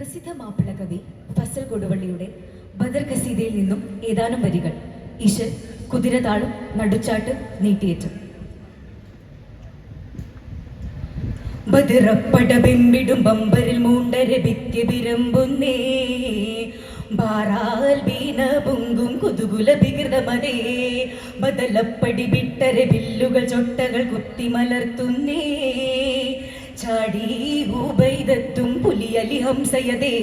പ്രസിദ്ധ മാപ്പിള കവി ഫസൽ കൊടുവള്ളിയുടെ ബദർ ഖസീദയിൽ നിന്നും ഏതാനും വരികൾ. ഈശൽ കുതിരതാളും നടുച്ചാട്ട് നീട്ടിയേറ്റും. ബദിറപ്പടബെമ്പിടും ബമ്പരിൽ മൂണ്ടര ഭിത്യ വിരമ്പുന്നേ ബാറാൽ വീണ പൊങ്കും കുതുകുല വികൃതമതേ ബദലപ്പടി വിട്ടര വില്ലുകൾ ചൊട്ടകൾ കുത്തി മലർത്തുന്നേ ചാടി ഊബൈദത്തും പുലിയലി ഹംസയതേ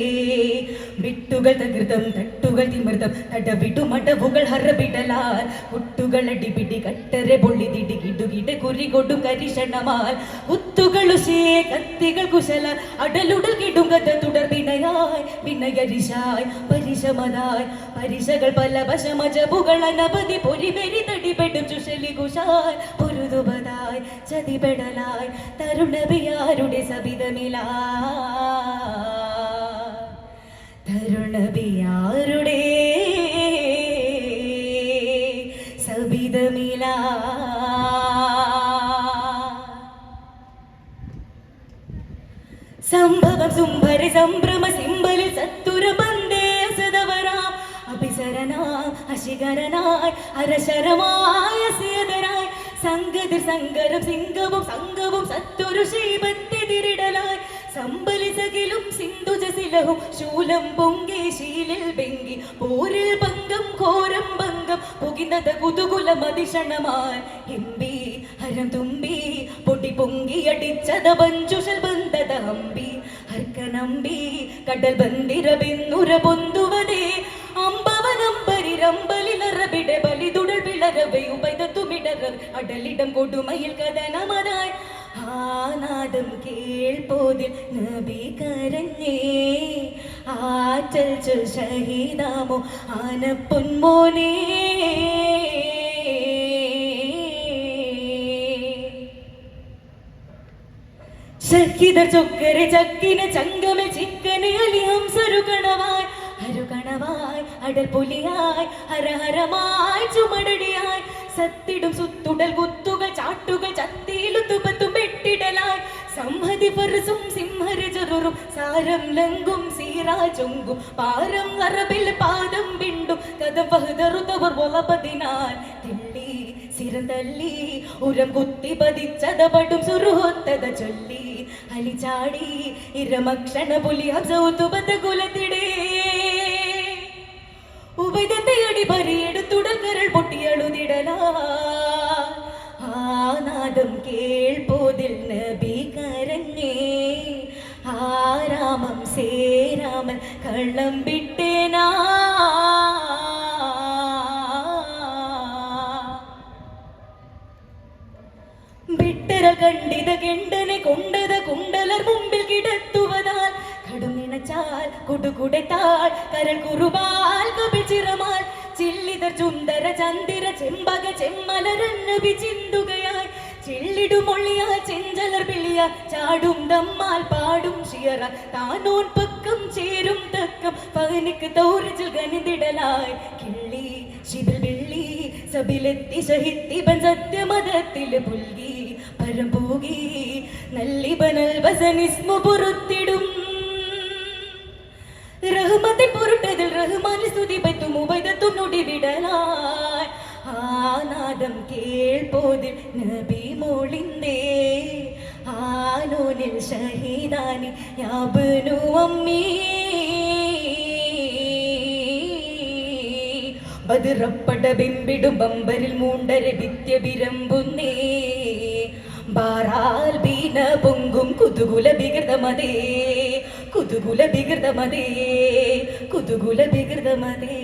വിട്ടുകൾ തകൃതം തട്ടുകൾ തിമൃതം തടവിടുമടവുകൾ ഹറബിടലാൽ കുട്ടുകൾ അടിപിടി കട്ടരെ പൊള്ളിതിടി കിടുകിട കുറികൊടും കരിഷണമാൽ കുത്തുകളുശേ കത്തികൾ കുശല അടലുടൽ കിടുങ്കത തുടർ വിനയായി വിനയരിശായി പരിശമതായി പരിശകൾ പല വശമജപുകൾ അനവധി പൊരിമെരി തടിപെടും ചുഷലി കുശാൽ പൊരുതുപതായി ചതിപെടലായി തരുണബിയാരുടെ സബിതമിലാ തരുണബിയാരുടെ സബിതമിലാ സംഭവം സുംഭര സംഭ്രമ സിംബലിൽ സത്തുര ബന്ധേ സദവരാം അഭിസരനാം അശിഖരനായി അരശരമായ സേതനായി സംഗതിർ സങ്കരം സിംഗവും സംഘവും സത്തൊരു ശൈബത്തെതിരിടലായി സമ്പലിസകിലും സിന്ധുജസിലഹും ശൂലം പൊങ്കി ശീലിൽ ബെങ്കി പോരിൽ ഭംഗം ഘോരം ഭംഗം പുകിനത കുതുകുല മതിഷണമാൻ എമ്പി ഹരം തുമ്പി പൊടി പൊങ്കി അടിച്ചത പഞ്ചുഷൽ ബന്ധത ഹമ്പി ഹർക്കനമ്പി കടൽ ബന്ദിര ബിന്നുര പൊന്തുവതേ അമ്പവനമ്പരിരമ്പലിലറബിടെ ബലിതുടൽ വിളരവെ ഉപൈതത്തുമിടർ അടലിടം കൊടുമയിൽ കഥനമതായി ആനാദം കേൾപ്പോതിൽ നബി കരഞ്ഞേ ആറ്റൽ ചൊൽ ഷഹീദാമോ ആനപ്പൊന്മോനേ ശക്കിത ചൊക്കരെ ചക്കിന ചങ്കമെ ചിക്കനെ അലിഹംസരു കണവായി ഹരുകണവായി അടൽ പുലിയായി ഹരഹരമായി ചുമടടിയായി സത്തിടും സുത്തുടൽ കുത്തുകൾ ചാട്ടുകൾ ചത്തിയിലുത്തുപത്തും വെട്ടിടലായി സംഹതി പരസും സിംഹരജറും സാരം ലങ്കും സീരാചൊങ്കും പാരം അറബിൽ പാദം വിണ്ടും കഥ പഹുതറുതവർ ഒളപതിനാൽ തിള്ളി സിരന്തല്ലി ഉരം കുത്തി പതിച്ചതപടും സുറുഹൊത്തത ചൊല്ലി അലിചാടി ഇരമക്ഷണ പുലി ഹംസൗത്തുപത കുലത്തിടേ ഉപതയടി പരിയെടുത്തുടൽ കരൾ പൊട്ടിയളുതിടലാ ആനാദം കേൾപ്പോതിൽ നബി കരഞ്ഞേ ആരാമം സേരാമൻ കള്ളം വിട്ടേനാ വിട്ടര കണ്ടിത കെണ്ടനെ കൊണ്ടത കുണ്ടലർ മുമ്പിൽ കിടത്തുവതാൽ കടുനിണച്ചാൽ കുടുകുടത്താൽ കരൾ കുറുവാൽ കപിൽ ചിറമാൽ ചില്ലിതർ ചുന്ദര ചന്ദിര ചെമ്പക ചെമ്മലരന്ന് വിചിന്തുകയാൽ ചില്ലിടുമൊള്ളിയാൽ ചെഞ്ചലർ പിള്ളിയ ചാടും ദമ്മാൽ പാടും ഷിയറ താനോൻ പക്കം ചേരും തക്കം പകനിക്ക് തൗറിച്ചിൽ ഗനിതിടലായി കിള്ളി ശിബിൽ വെള്ളി സബിലെത്തി ശഹിത്തിബൻ സത്യമതത്തിൽ പുൽകി പരമ്പൂകി നല്ലിബനൽ വസനിസ്മു പുറത്തിടും റഹ്മത്തെ പൊരുട്ടതിൽ റഹ്മാൻ സ്തുതി പറ്റും ഉപൈതത്തും നൊടിവിടലായി ആനാദം കേൾപ്പോതിൽ നബി മോളിന്തേ ആനോനിൽ ഷഹീദാനി യാബ്നു അമ്മീ ബദിറപ്പട ബിംബിടും ബമ്പരിൽ മൂണ്ടര ഭിത്യ വിരമ്പുന്നേ ബാറാൽ വീണ പൊങ്കും കുതുകുല വികൃതമതേ കുതുകുല വികൃതമതേ കുതുകുല വികൃതമതേ